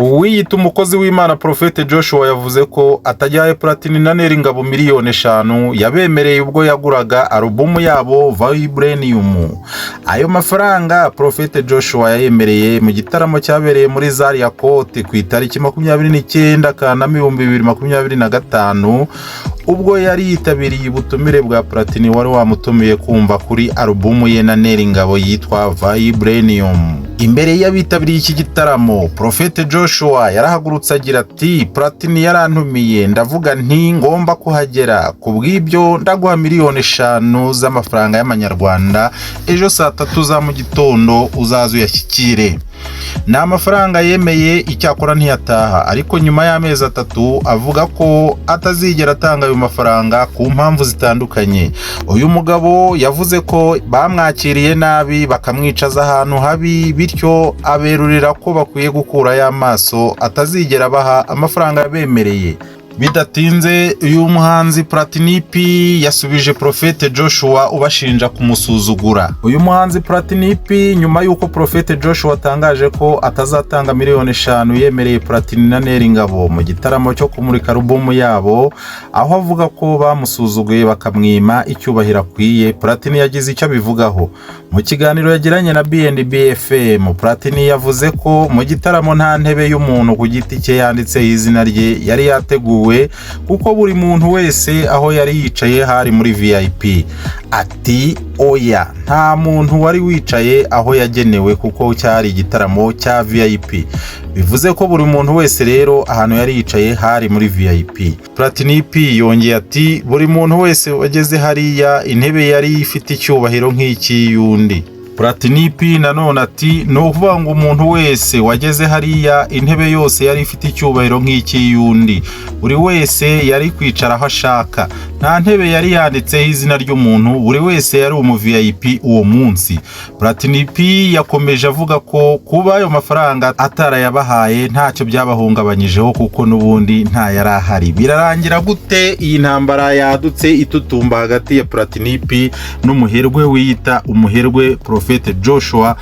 Uwiyita umukozi w'Imana Prophete Joshua yavuze ko atajyaye Platini na Neringabo miliyoni 5 yabemereye ubwo yaguraga alubumu yabo Vibranium. Ayo mafaranga Prophete Joshua yayemereye mu gitaramo cyabereye muri Zaria Court ku itariki 29 Kanama 2025 ubwo yari yitabiriye ubutumire bwa Platini wari wamutumiye kumva kuri alubumu ye na Neringabo yitwa Vibranium. Imbere y'abitabiriye iki gitaramo Prophete Joshua yarahagurutse agira ati Platini yarantumiye ndavuga nti ngomba kuhagera kubw'ibyo ndaguha miliyoni 5 z'amafaranga y'amanyarwanda ejo saa 3 za mu gitondo uzaza uyashyikire. Na amafaranga yemeye icyakora ntiyataha ariko nyuma y'amezi 3 avuga ko atazigera atanga ayo mafaranga ku mpamvu zitandukanye. Uyu mugabo yavuze ko bamwakiriye nabi bakamwicaza ahantu habi bityo aberurira ko bakwiye gukura y'amaso atazigera baha amafaranga yabemereye. Bidatinze uyu muhanzi Platini P yasubije Prophete Joshua ubashinja kumusuzugura. Uyu muhanzi Platini P nyuma yuko Prophete Joshua atangaje ko atazatanga miliyoni 5 yemereye Platini na Neringabo mu gitaramo cyo kumurika alubumu yabo, aho avuga ko bamusuzuguye bakamwima icyubahiro akwiye, Platini yagize icyo bivugaho. Mu kiganiro yagiranye na BNB FM, Platini yavuze ko mu gitaramo nta ntebe y'umuntu ku giti cye yanditse izina rye yari yateguwe kuko buri muntu wese aho yari yicaye hari muri VIP. Ati oya nta muntu wari wicaye aho yagenewe kuko cyari igitaramo cya VIP. Bivuze ko buri muntu wese rero ahantu yari yicaye hari muri VIP. Platini P yongeye ati buri muntu wese wageze hariya intebe yari ifite icyubahiro nk'iki yundi. Platini P nanone ati no kuvuga ngo umuntu wese wageze hariya intebe yose yari ifite icyubahiro nk'iki yundi, buri wese yari kwicara aho ashaka, nta ntebe yari yanditseho izina ry'umuntu, buri wese yari umu VIP uwo munsi. Platini P yakomeje avuga ko kuba ayo mafaranga atarayabahaye ntacyo byabahungabanyijeho kuko nubundi nta yari ahari. Birarangira gute iyi ntambara yadutse itutumba hagati ya Platini P n'umuherwe wiyita umuherwe Prophete Joshua?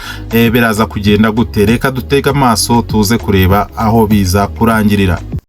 Biraza kugenda gute? Reka dutega amaso tuze kureba aho biza kurangirira.